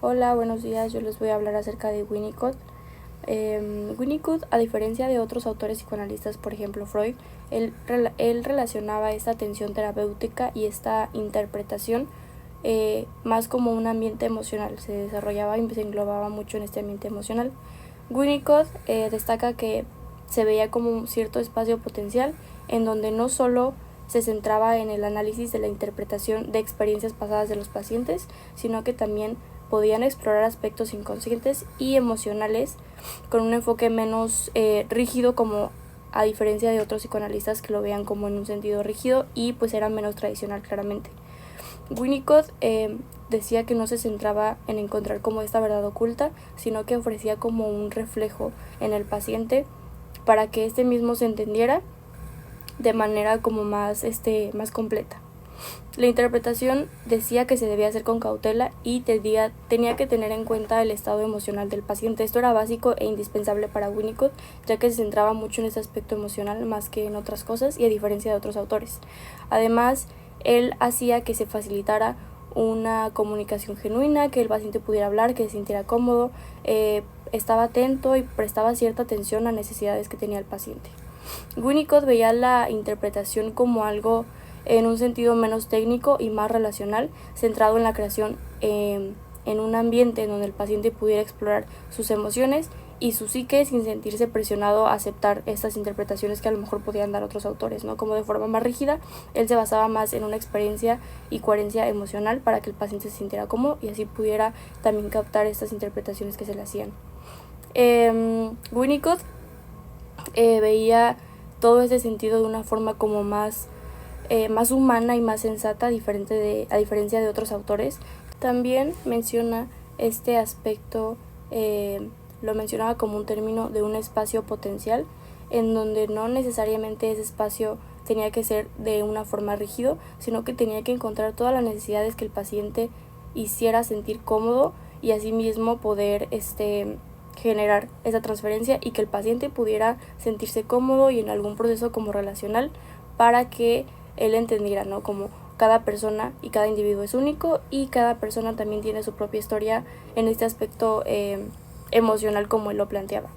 Hola, buenos días. Yo les voy a hablar acerca de Winnicott. Winnicott, a diferencia de otros autores psicoanalistas, por ejemplo Freud, él relacionaba esta atención terapéutica y esta interpretación más como un ambiente emocional. Se desarrollaba y se englobaba mucho en este ambiente emocional. Winnicott destaca que se veía como un cierto espacio potencial en donde no solo se centraba en el análisis de la interpretación de experiencias pasadas de los pacientes, sino que también podían explorar aspectos inconscientes y emocionales con un enfoque menos rígido, como a diferencia de otros psicoanalistas que lo veían como en un sentido rígido y pues era menos tradicional claramente. Winnicott decía que no se centraba en encontrar como esta verdad oculta, sino que ofrecía como un reflejo en el paciente para que este mismo se entendiera de manera como más completa. La interpretación decía que se debía hacer con cautela y tenía que tener en cuenta el estado emocional del paciente. Esto era básico e indispensable para Winnicott, ya que se centraba mucho en ese aspecto emocional más que en otras cosas y a diferencia de otros autores. Además, él hacía que se facilitara una comunicación genuina, que el paciente pudiera hablar, que se sintiera cómodo, estaba atento y prestaba cierta atención a necesidades que tenía el paciente. Winnicott veía la interpretación como algo en un sentido menos técnico y más relacional, centrado en la creación en un ambiente en donde el paciente pudiera explorar sus emociones y su psique sin sentirse presionado a aceptar estas interpretaciones que a lo mejor podían dar otros autores, ¿no? Como de forma más rígida. Él se basaba más en una experiencia y coherencia emocional para que el paciente se sintiera cómodo y así pudiera también captar estas interpretaciones que se le hacían. Winnicott veía todo ese sentido de una forma como más humana y más sensata, a diferencia de otros autores. También menciona este aspecto, lo mencionaba como un término de un espacio potencial, en donde no necesariamente ese espacio tenía que ser de una forma rígido, sino que tenía que encontrar todas las necesidades que el paciente hiciera sentir cómodo y asimismo poder generar esa transferencia y que el paciente pudiera sentirse cómodo y en algún proceso como relacional para que él entendiera, ¿no? Como cada persona y cada individuo es único y cada persona también tiene su propia historia en este aspecto emocional como él lo planteaba.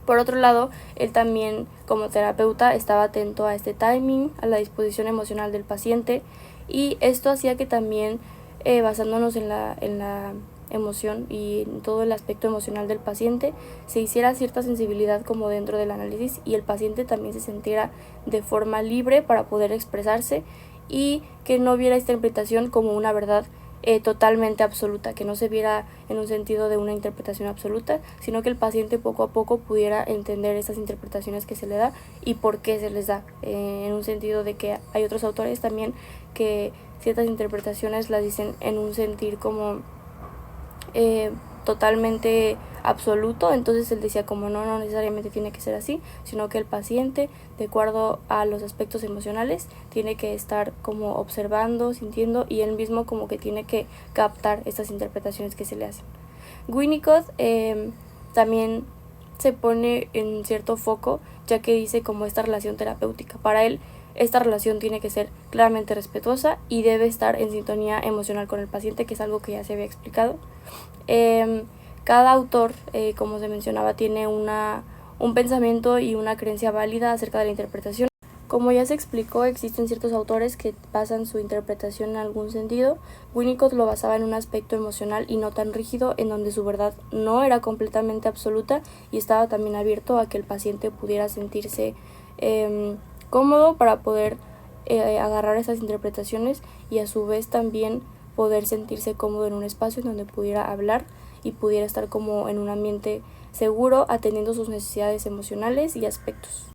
Por otro lado, él también como terapeuta estaba atento a este timing, a la disposición emocional del paciente y esto hacía que también basándonos en la emoción y en todo el aspecto emocional del paciente se hiciera cierta sensibilidad como dentro del análisis y el paciente también se sintiera de forma libre para poder expresarse y que no viera esta interpretación como una verdad totalmente absoluta, que no se viera en un sentido de una interpretación absoluta, sino que el paciente poco a poco pudiera entender estas interpretaciones que se le da y por qué se les da, en un sentido de que hay otros autores también que ciertas interpretaciones las dicen en un sentir como totalmente absoluto, entonces él decía como no necesariamente tiene que ser así, sino que el paciente, de acuerdo a los aspectos emocionales, tiene que estar como observando, sintiendo y él mismo como que tiene que captar estas interpretaciones que se le hacen. Winnicott también se pone en cierto foco, ya que dice como esta relación terapéutica. Para él, esta relación tiene que ser claramente respetuosa y debe estar en sintonía emocional con el paciente, que es algo que ya se había explicado. Cada autor, como se mencionaba, tiene un pensamiento y una creencia válida acerca de la interpretación. Como ya se explicó, existen ciertos autores que basan su interpretación en algún sentido. Winnicott lo basaba en un aspecto emocional y no tan rígido, en donde su verdad no era completamente absoluta y estaba también abierto a que el paciente pudiera sentirse cómodo para poder agarrar esas interpretaciones y a su vez también poder sentirse cómodo en un espacio en donde pudiera hablar y pudiera estar como en un ambiente seguro, atendiendo sus necesidades emocionales y aspectos.